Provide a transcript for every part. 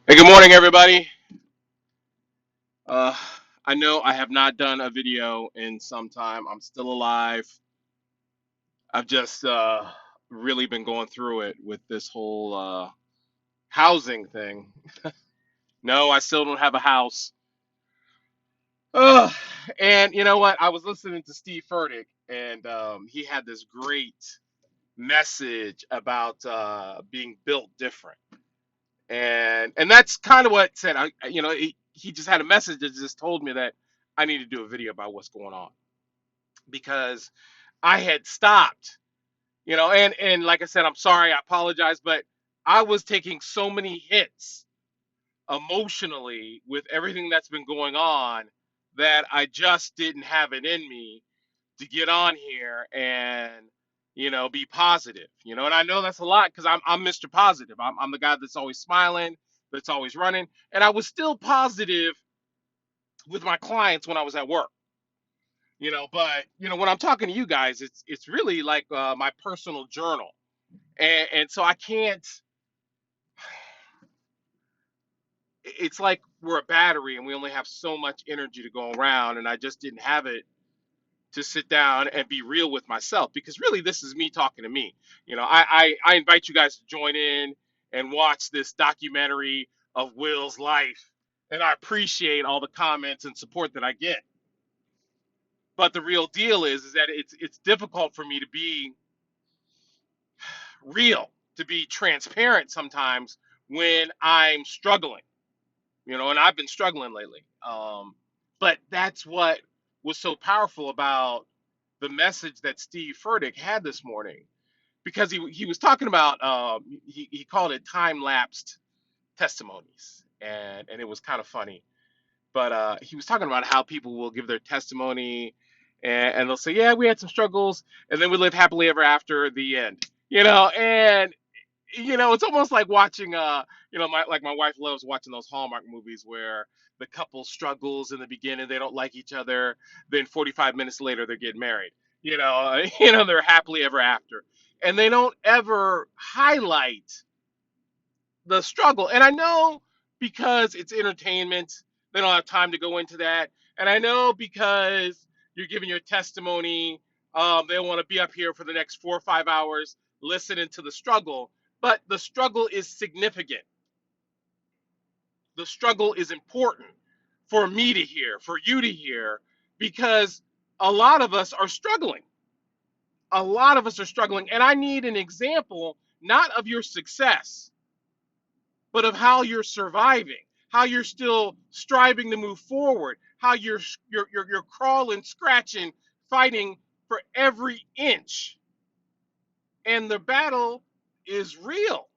Hey, good morning, everybody. Uh, I know I have not done a video in some time. I'm still alive. I've just really been going through it with this whole housing thing. No, I still don't have a house. Ugh. And you know what? I was listening to Steve Furtick, and he had this great message about being built different, and that's kind of what said. He just had a message that just told me that I need to do a video about what's going on because I had stopped, and like I said, I'm sorry, I apologize, but I was taking so many hits emotionally with everything that's been going on that I just didn't have it in me to get on here and be positive, and I know that's a lot because I'm Mr. Positive. I'm the guy that's always smiling, that's always running, and I was still positive with my clients when I was at work. But when I'm talking to you guys, it's really like my personal journal, and so I can't. It's like we're a battery, and we only have so much energy to go around, and I just didn't have it to sit down and be real with myself because really this is me talking to me. I invite you guys to join in and watch this documentary of Will's life, and I appreciate all the comments and support that I get. But the real deal is that it's difficult for me to be real, to be transparent sometimes when I'm struggling, and I've been struggling lately. But that's what was so powerful about the message that Steve Furtick had this morning, because he was talking about he called it time lapsed testimonies, and it was kind of funny. But he was talking about how people will give their testimony, and they'll say, "Yeah, we had some struggles, and then we lived happily ever after." The end, and it's almost like watching my wife loves watching those Hallmark movies where the couple struggles in the beginning, they don't like each other, then 45 minutes later they're getting married. They're happily ever after. And they don't ever highlight the struggle. And I know because it's entertainment, they don't have time to go into that. And I know because you're giving your testimony, they want to be up here for the next 4 or 5 hours listening to the struggle. But the struggle is significant. The struggle is important for me to hear, for you to hear, because a lot of us are struggling. A lot of us are struggling. And I need an example, not of your success, but of how you're surviving, how you're still striving to move forward, how you're crawling, scratching, fighting for every inch. And the battle is real.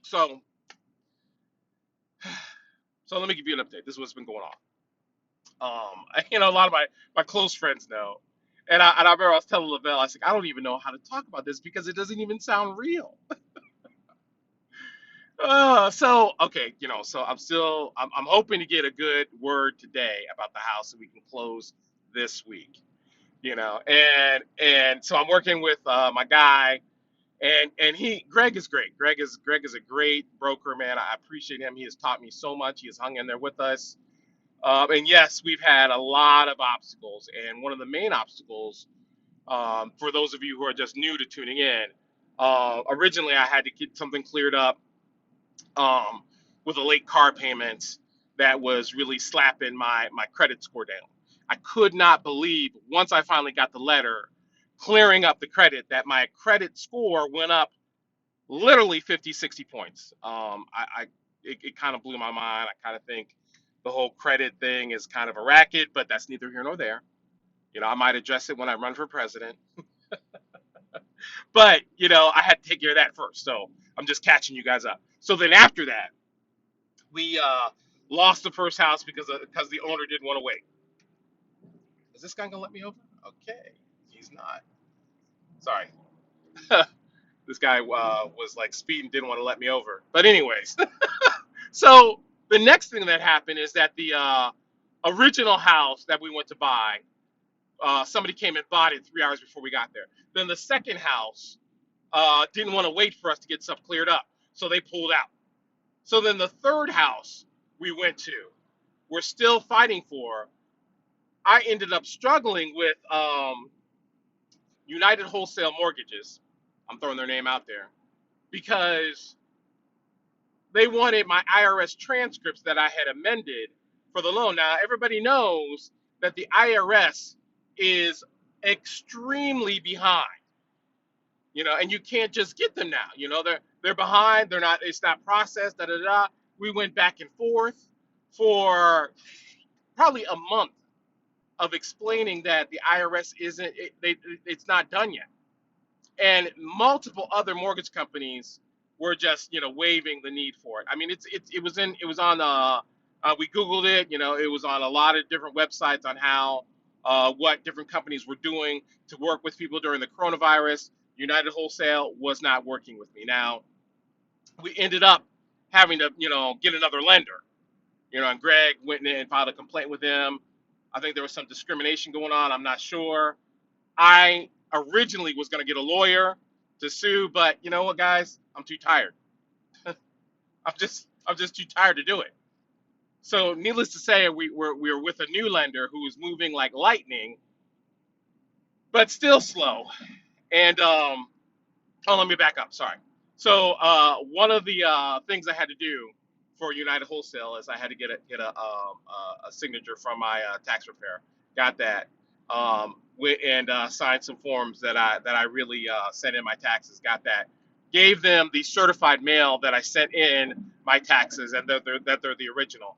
So, so let me give you an update. This is what's been going on. A lot of my close friends know, and I remember I was telling Lavelle, I was like, I don't even know how to talk about this because it doesn't even sound real. So okay, so I'm hoping to get a good word today about the house so we can close this week. And so I'm working with my guy, and Greg is great. Greg is a great broker, man. I appreciate him. He has taught me so much. He has hung in there with us. And yes, we've had a lot of obstacles, and one of the main obstacles, for those of you who are just new to tuning in, originally I had to get something cleared up um, with a late car payment that was really slapping my credit score down. I could not believe once I finally got the letter clearing up the credit that my credit score went up literally 50, 60 points. It kind of blew my mind. I kind of think the whole credit thing is kind of a racket, but that's neither here nor there. I might address it when I run for president, but I had to take care of that first. So I'm just catching you guys up. So then after that, we lost the first house because the owner didn't want to wait. Is this guy gonna let me over? Okay, he's not. Sorry, this guy was like speeding, didn't want to let me over. But anyways, so the next thing that happened is that the original house that we went to buy, somebody came and bought it 3 hours before we got there. Then the second house, didn't want to wait for us to get stuff cleared up, so they pulled out. So then the third house we went to, we're still fighting for. I ended up struggling with United Wholesale Mortgages. I'm throwing their name out there because they wanted my IRS transcripts that I had amended for the loan. Now, everybody knows that the IRS is extremely behind, and you can't just get them now. They're behind. They're not. It's not processed. Da da da. We went back and forth for probably a month of explaining that the IRS isn't. It's not done yet, and multiple other mortgage companies were just waiving the need for it. I mean, it was on we Googled it. It was on a lot of different websites on how what different companies were doing to work with people during the coronavirus. United Wholesale was not working with me. Now we ended up having to get another lender. And Greg went in and filed a complaint with them. I think there was some discrimination going on. I'm not sure. I originally was going to get a lawyer to sue, but you know what, guys? I'm too tired. I'm just too tired to do it. So, needless to say, we were with a new lender who was moving like lightning, but still slow. And oh, let me back up. Sorry. So, one of the things I had to do for United Wholesale is I had to get a signature from my tax preparer. Got that. And signed some forms that I really sent in my taxes. Got that. Gave them the certified mail that I sent in my taxes, and that they're the original.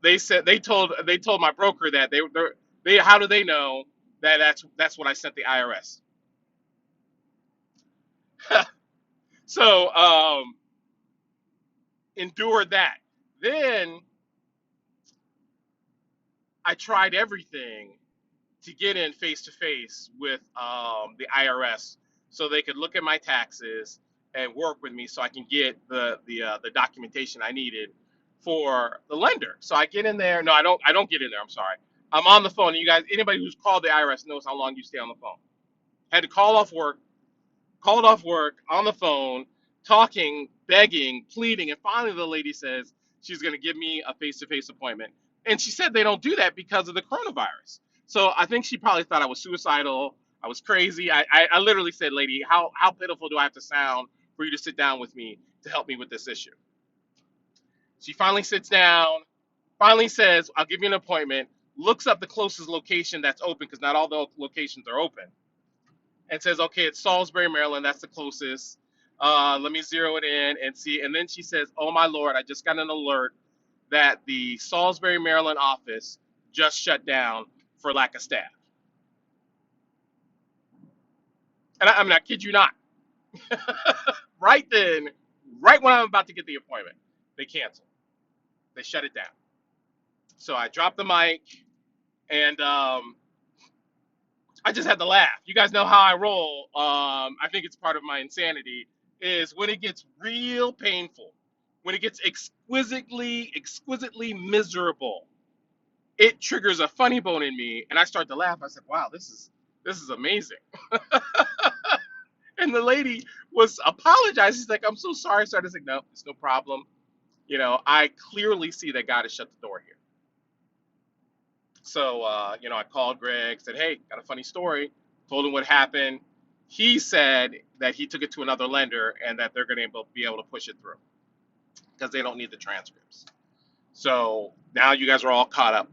They told my broker that they how do they know that that's what I sent the IRS? So endured that. Then I tried everything to get in face to face with the IRS so they could look at my taxes and work with me so I can get the documentation I needed for the lender. So I get in there. No, I don't get in there. I'm sorry. I'm on the phone. And you guys, anybody who's called the IRS knows how long you stay on the phone. Had to called off work on the phone, talking, begging, pleading, and finally the lady says she's going to give me a face-to-face appointment. And she said they don't do that because of the coronavirus. So I think she probably thought I was suicidal. I was crazy. I literally said, lady, how pitiful do I have to sound for you to sit down with me to help me with this issue? She finally sits down, finally says, I'll give you an appointment, looks up the closest location that's open because not all the locations are open, and says, okay, it's Salisbury, Maryland. That's the closest. Let me zero it in and see. And then she says, oh, my Lord, I just got an alert that the Salisbury, Maryland office just shut down for lack of staff. And I mean, I kid you not. Right then, right when I'm about to get the appointment, they canceled. They shut it down. So I dropped the mic, and I just had to laugh. You guys know how I roll. I think it's part of my insanity is when it gets real painful, when it gets exquisitely miserable, it triggers a funny bone in me, and I start to laugh. I said, "Wow, this is amazing." And the lady was apologizing. She's like, "I'm so sorry, sir." I was like, "No, it's no problem. I clearly see that God has shut the door here." So, I called Greg, said, hey, got a funny story, told him what happened. He said that he took it to another lender and that they're going to be able to push it through because they don't need the transcripts. So now you guys are all caught up.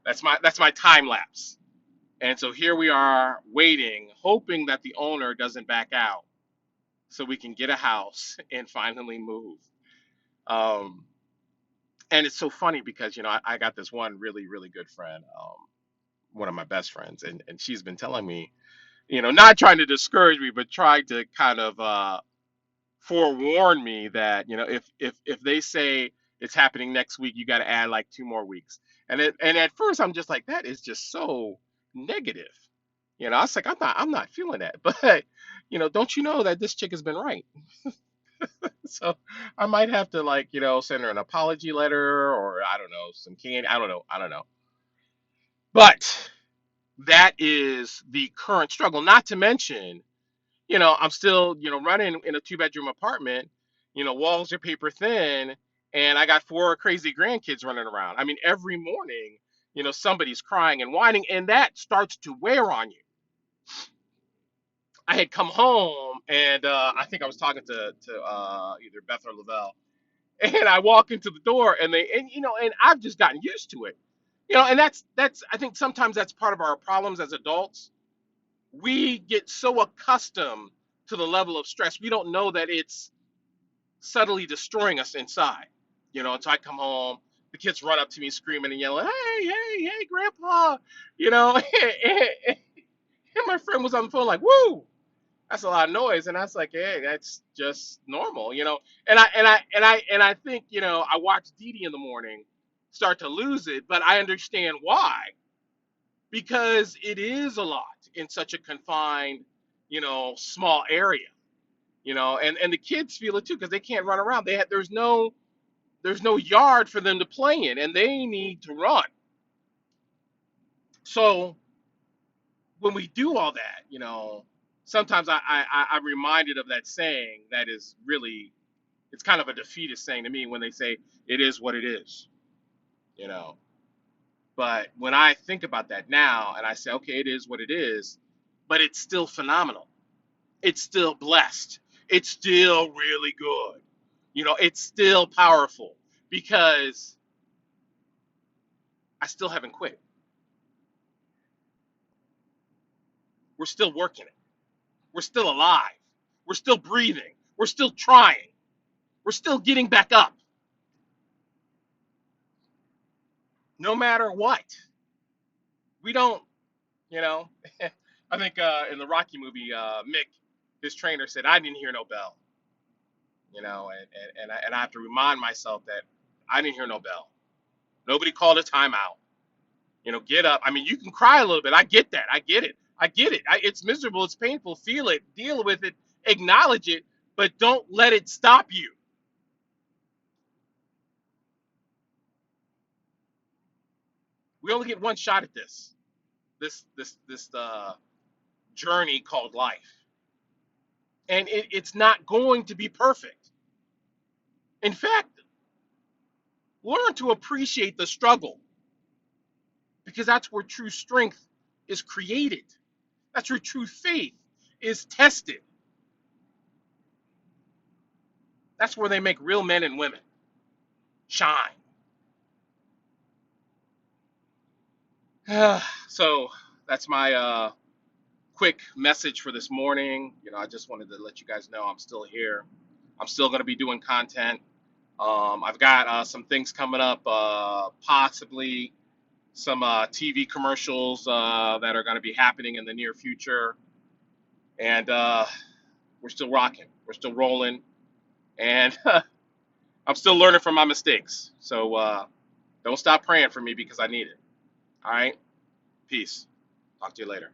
That's my time lapse. And so here we are waiting, hoping that the owner doesn't back out so we can get a house and finally move. Um, and it's so funny because, I got this one really, really good friend. One of my best friends, and she's been telling me, not trying to discourage me, but trying to kind of forewarn me that, if they say it's happening next week, you got to add like 2 more weeks. And at first I'm just like, that is just so negative. I was like, I'm not feeling that, but don't you know that this chick has been right? So I might have to like, send her an apology letter or I don't know, some candy. I don't know. But that is the current struggle. Not to mention, I'm still, running in a two-bedroom apartment. Walls are paper thin, and I got four crazy grandkids running around. I mean, every morning, somebody's crying and whining, and that starts to wear on you. I had come home, and I think I was talking to either Beth or Lavelle, and I walk into the door, and I've just gotten used to it. And that's I think sometimes that's part of our problems as adults. We get so accustomed to the level of stress, we don't know that it's subtly destroying us inside. And so I come home, the kids run up to me screaming and yelling, "Hey, hey, hey, Grandpa!" And my friend was on the phone like, "Woo, that's a lot of noise," and I was like, "Hey, that's just normal." And I think I watch Dee Dee in the morning start to lose it, but I understand why, because it is a lot in such a confined, small area. And the kids feel it too because they can't run around. There's no yard for them to play in, and they need to run. So when we do all that, sometimes I'm reminded of that saying that is really, it's kind of a defeatist saying to me when they say it is what it is, you know. But when I think about that now and I say, okay, it is what it is, but it's still phenomenal. It's still blessed. It's still really good. It's still powerful because I still haven't quit. We're still working it. We're still alive. We're still breathing. We're still trying. We're still getting back up, no matter what. We don't, you know. I think in the Rocky movie, Mick, his trainer, said, "I didn't hear no bell." And I have to remind myself that I didn't hear no bell. Nobody called a timeout. Get up. I mean, you can cry a little bit. I get that. I get it. I get it. It's miserable. It's painful. Feel it. Deal with it. Acknowledge it. But don't let it stop you. We only get one shot at this journey called life, and it's not going to be perfect. In fact, learn to appreciate the struggle because that's where true strength is created. That's where true faith is tested. That's where they make real men and women shine. So that's my quick message for this morning. I just wanted to let you guys know I'm still here. I'm still going to be doing content. I've got some things coming up, possibly some TV commercials that are going to be happening in the near future. And we're still rocking. We're still rolling. And I'm still learning from my mistakes. So don't stop praying for me because I need it. All right? Peace. Talk to you later.